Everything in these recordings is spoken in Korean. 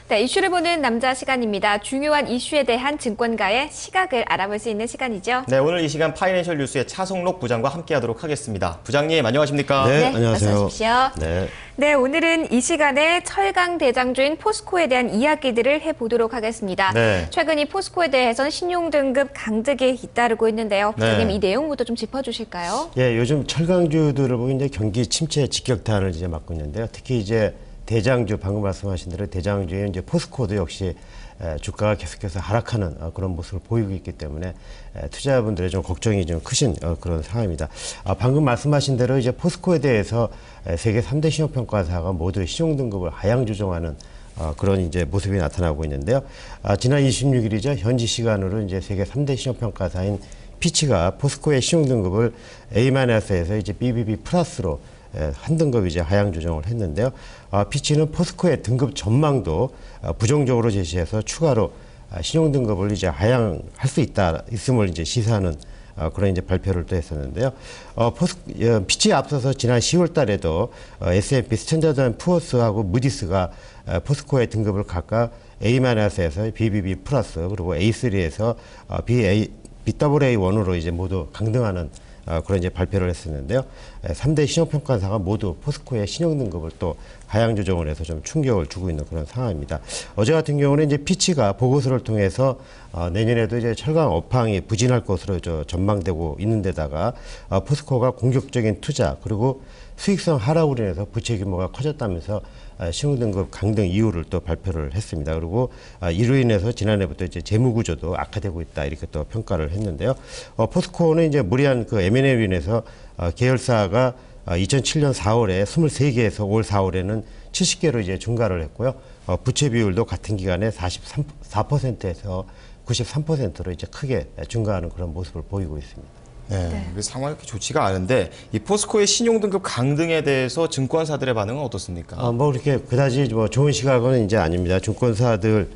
네, 이슈를 보는 남자 시간입니다. 중요한 이슈에 대한 증권가의 시각을 알아볼 수 있는 시간이죠. 네, 오늘 이 시간 파이낸셜 뉴스의 차성록 부장과 함께하도록 하겠습니다. 부장님, 안녕하십니까? 네, 안녕하세요. 어서 오십시오. 네. 네, 오늘은 이 시간에 철강 대장주인 포스코에 대한 이야기들을 해보도록 하겠습니다. 네. 최근 이 포스코에 대해서는 신용등급 강등이 잇따르고 있는데요. 부장님, 네. 이 내용부터 좀 짚어주실까요? 예, 요즘 철강주들을 보면 이제 경기 침체 직격탄을 이제 맞고 있는데요. 특히 이제 대장주, 방금 말씀하신 대로 대장주의 이제 포스코도 역시 주가가 계속해서 하락하는 그런 모습을 보이고 있기 때문에 투자자분들의 좀 걱정이 좀 크신 그런 상황입니다. 방금 말씀하신 대로 이제 포스코에 대해서 세계 3대 신용평가사가 모두 신용등급을 하향 조정하는 그런 이제 모습이 나타나고 있는데요. 지난 26일이죠. 현지 시간으로 이제 세계 3대 신용평가사인 피치가 포스코의 신용등급을 A-에서 이제 BBB 플러스로 한 등급 이제 하향 조정을 했는데요. 피치는 포스코의 등급 전망도 부정적으로 제시해서 추가로 신용 등급을 이제 하향할 수 있음을 이제 시사하는 그런 이제 발표를 또 했었는데요. 피치에 앞서서 지난 10월 달에도 S&P 스탠다드 앤 푸어스하고 무디스가 포스코의 등급을 각각 A-에서 BBB 플러스 그리고 A3에서 BAA1으로 이제 모두 강등하는 그런 이제 발표를 했었는데요. 3대 신용평가사가 모두 포스코의 신용등급을 또 하향 조정을 해서 좀 충격을 주고 있는 그런 상황입니다. 어제 같은 경우는 이제 피치가 보고서를 통해서 내년에도 이제 철강 업황이 부진할 것으로 전망되고 있는데다가 포스코가 공격적인 투자 그리고 수익성 하락으로 인해서 부채 규모가 커졌다면서 신용등급 강등 이유를 또 발표를 했습니다. 그리고 이로 인해서 지난해부터 이제 재무 구조도 악화되고 있다 이렇게 또 평가를 했는데요. 포스코는 이제 무리한 그 M&A로 인해서 계열사가 2007년 4월에 23개에서 올 4월에는 70개로 이제 증가를 했고요. 부채 비율도 같은 기간에 44%에서 93%로 이제 크게 증가하는 그런 모습을 보이고 있습니다. 네, 상황이 그렇게 좋지가 않은데 이 포스코의 신용등급 강등에 대해서 증권사들의 반응은 어떻습니까? 뭐 그렇게 그다지 뭐 좋은 시각은 이제 아닙니다. 증권사들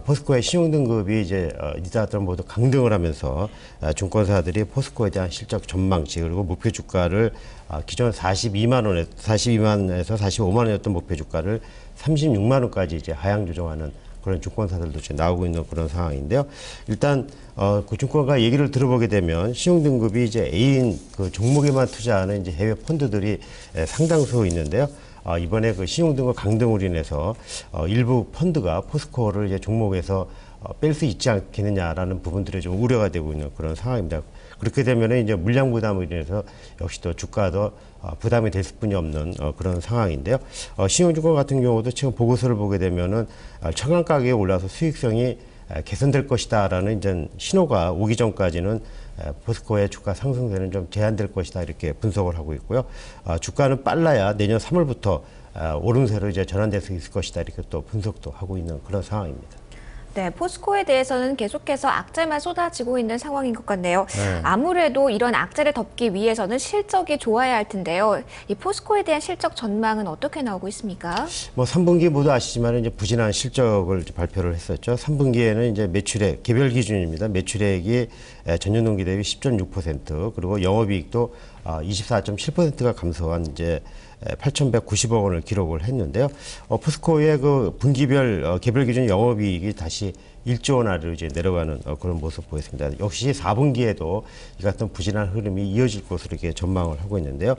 포스코의 신용등급이 이제 이자들 모두 강등을 하면서 증권사들이 포스코에 대한 실적 전망치 그리고 목표 주가를 기존 42만에서 45만 원이었던 목표 주가를 36만 원까지 이제 하향 조정하는 그런 증권사들도 지금 나오고 있는 그런 상황인데요. 일단 그 증권가 얘기를 들어보게 되면 신용등급이 이제 A인 그 종목에만 투자하는 이제 해외 펀드들이 상당수 있는데요. 이번에 그 신용등급 강등으로 인해서 일부 펀드가 포스코를 이제 종목에서 뺄 수 있지 않겠느냐라는 부분들이 좀 우려가 되고 있는 그런 상황입니다. 그렇게 되면은 이제 물량 부담으로 인해서 역시 또 주가도 부담이 될 수뿐이 없는 그런 상황인데요. 신용증권 같은 경우도 지금 보고서를 보게 되면은 철강 가격이 올라서 수익성이 개선될 것이다라는 이제 신호가 오기 전까지는 포스코의 주가 상승세는 좀 제한될 것이다 이렇게 분석을 하고 있고요. 주가는 빨라야 내년 3월부터 오름세로 이제 전환될 수 있을 것이다 이렇게 또 분석도 하고 있는 그런 상황입니다. 네, 포스코에 대해서는 계속해서 악재만 쏟아지고 있는 상황인 것 같네요. 아무래도 이런 악재를 덮기 위해서는 실적이 좋아야 할 텐데요. 이 포스코에 대한 실적 전망은 어떻게 나오고 있습니까? 뭐 3분기 모두 아시지만 이제 부진한 실적을 발표를 했었죠. 3분기에는 이제 매출액 개별 기준입니다. 매출액이 전년 동기 대비 10.6% 그리고 영업이익도 24.7%가 감소한 이제 8,190억 원을 기록을 했는데요. 포스코의 그 분기별 개별 기준 영업이익이 다시 1조 원 아래로 이제 내려가는 그런 모습 보였습니다. 역시 4분기에도 이 같은 부진한 흐름이 이어질 것으로 이렇게 전망을 하고 있는데요.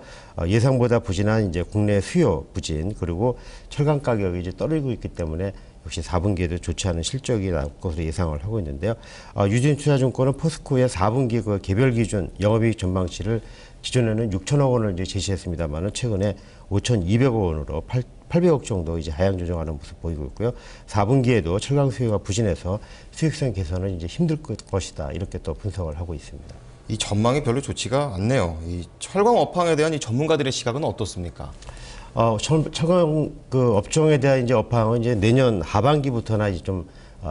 예상보다 부진한 이제 국내 수요 부진 그리고 철강 가격이 이제 떨어지고 있기 때문에 역시 4분기에도 좋지 않은 실적이 나올 것으로 예상을 하고 있는데요. 유진투자증권은 포스코의 4분기 그 개별 기준 영업이익 전망치를 기존에는 6천억 원을 이제 제시했습니다만은 최근에 5,200억 원으로 800억 정도 이제 하향 조정하는 모습 보이고 있고요. 4분기에도 철강 수요가 부진해서 수익성 개선은 이제 힘들 것이다 이렇게 또 분석을 하고 있습니다. 이 전망이 별로 좋지가 않네요. 이 철강 업황에 대한 이 전문가들의 시각은 어떻습니까? 철강 그 업종에 대한 이제 업황은 이제 내년 하반기부터나 이제 좀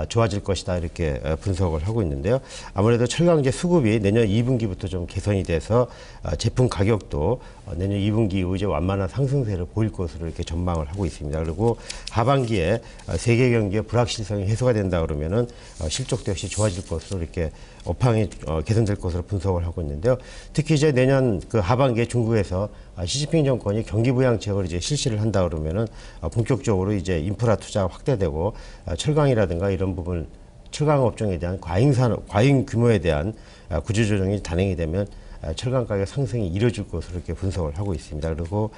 좋아질 것이다 이렇게 분석을 하고 있는데요. 아무래도 철강제 수급이 내년 2분기부터 좀 개선이 돼서 제품 가격도 내년 2분기 이후 이제 완만한 상승세를 보일 것으로 이렇게 전망을 하고 있습니다. 그리고 하반기에 세계 경기의 불확실성이 해소가 된다 그러면은 실적도 역시 좋아질 것으로 이렇게 업황이 개선될 것으로 분석을 하고 있는데요. 특히 이제 내년 그 하반기에 중국에서 시진핑 정권이 경기 부양책을 이제 실시를 한다 그러면은 본격적으로 이제 인프라 투자가 확대되고 철강이라든가 이런 부분 철강 업종에 대한 과잉 규모에 대한 구조조정이 단행이 되면 철강 가격 상승이 이뤄질 것으로 이렇게 분석을 하고 있습니다. 그리고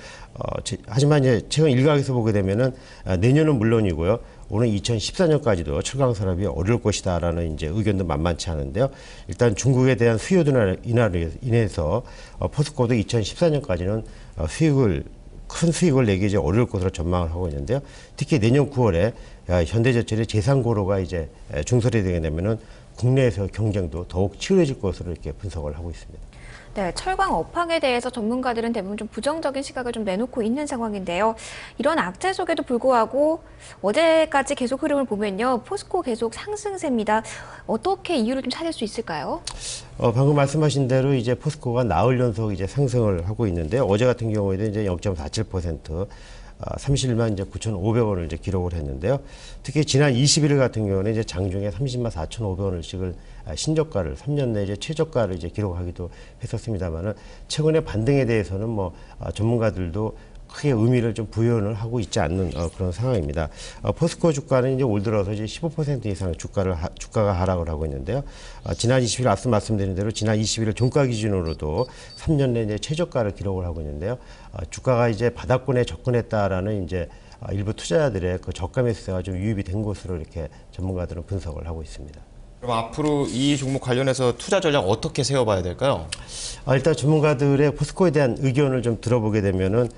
하지만 이제 최근 일각에서 보게 되면은 내년은 물론이고요. 오는 2014년까지도 철강 산업이 어려울 것이다라는 이제 의견도 만만치 않은데요. 일단 중국에 대한 수요 인하로 인해서 포스코도 2014년까지는 큰 수익을 내기 이제 어려울 것으로 전망을 하고 있는데요. 특히 내년 9월에 현대제철의 재상고로가 이제 중설이 되게 되면은 국내에서 경쟁도 더욱 치열해질 것으로 이렇게 분석을 하고 있습니다. 네, 철강 업황에 대해서 전문가들은 대부분 좀 부정적인 시각을 좀 내놓고 있는 상황인데요. 이런 악재 속에도 불구하고 어제까지 계속 흐름을 보면요. 포스코 계속 상승세입니다. 어떻게 이유를 좀 찾을 수 있을까요? 방금 말씀하신 대로 이제 포스코가 나흘 연속 이제 상승을 하고 있는데요. 어제 같은 경우에도 이제 0.47%, 31만 이제 9,500원을 이제 기록을 했는데요. 특히 지난 21일 같은 경우는 이제 장중에 30만 4,500원씩을 신저가를 3년 내 이제 최저가를 이제 기록하기도 했었습니다만은 최근의 반등에 대해서는 전문가들도 크게 의미를 좀 부여를 하고 있지 않는 그런 상황입니다. 포스코 주가는 이제 올 들어서 이제 15% 이상 주가가 하락을 하고 있는데요. 지난 20일 앞서 말씀드린 대로 지난 21일 종가 기준으로도 3년 내 이제 최저가를 기록을 하고 있는데요. 주가가 이제 바닥권에 접근했다라는 이제 일부 투자자들의 그 저가 매수세가 좀 유입이 된 것으로 이렇게 전문가들은 분석을 하고 있습니다. 그럼 앞으로 이 종목 관련해서 투자 전략 어떻게 세워봐야 될까요? 일단 전문가들의 포스코에 대한 의견을 좀 들어보게 되면은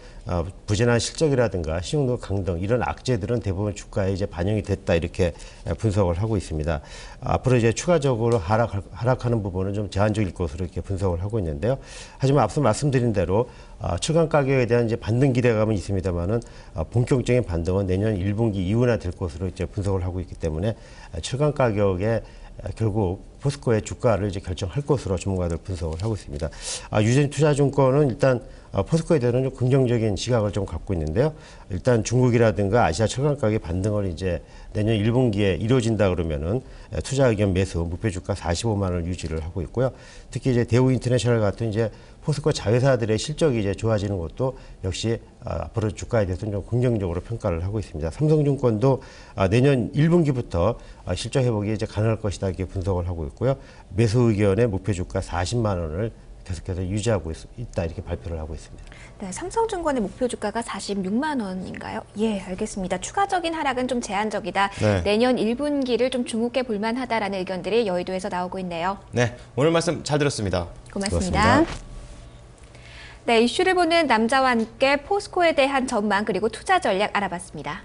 부진한 실적이라든가 신용도 강등 이런 악재들은 대부분 주가에 이제 반영이 됐다 이렇게 분석을 하고 있습니다. 앞으로 이제 추가적으로 하락하는 부분은 좀 제한적일 것으로 이렇게 분석을 하고 있는데요. 하지만 앞서 말씀드린 대로 철강 가격에 대한 이제 반등 기대감은 있습니다만은 본격적인 반등은 내년 1분기 이후나 될 것으로 이제 분석을 하고 있기 때문에 철강 가격에 결국 포스코의 주가를 이제 결정할 것으로 전문가들 분석을 하고 있습니다. 유진투자증권은 일단 포스코에 대한 좀 긍정적인 시각을 좀 갖고 있는데요. 일단 중국이라든가 아시아 철강 가격 반등을 이제 내년 1분기에 이루어진다 그러면은 투자 의견 매수 목표 주가 45만 원을 유지를 하고 있고요. 특히 이제 대우 인터내셔널 같은 이제 포스코 자회사들의 실적이 이제 좋아지는 것도 역시 앞으로 주가에 대해서는 좀 긍정적으로 평가를 하고 있습니다. 삼성증권도 내년 1분기부터 실적 회복이 이제 가능할 것이다 이렇게 분석을 하고 있고요. 매수 의견의 목표 주가 40만 원을 계속해서 유지하고 있다 이렇게 발표를 하고 있습니다. 네, 삼성증권의 목표 주가가 46만 원인가요? 예, 알겠습니다. 추가적인 하락은 좀 제한적이다. 네. 내년 1분기를 좀 주목해 볼 만하다라는 의견들이 여의도에서 나오고 있네요. 네, 오늘 말씀 잘 들었습니다. 고맙습니다. 고맙습니다. 네, 이슈를 보는 남자와 함께 포스코에 대한 전망 그리고 투자 전략 알아봤습니다.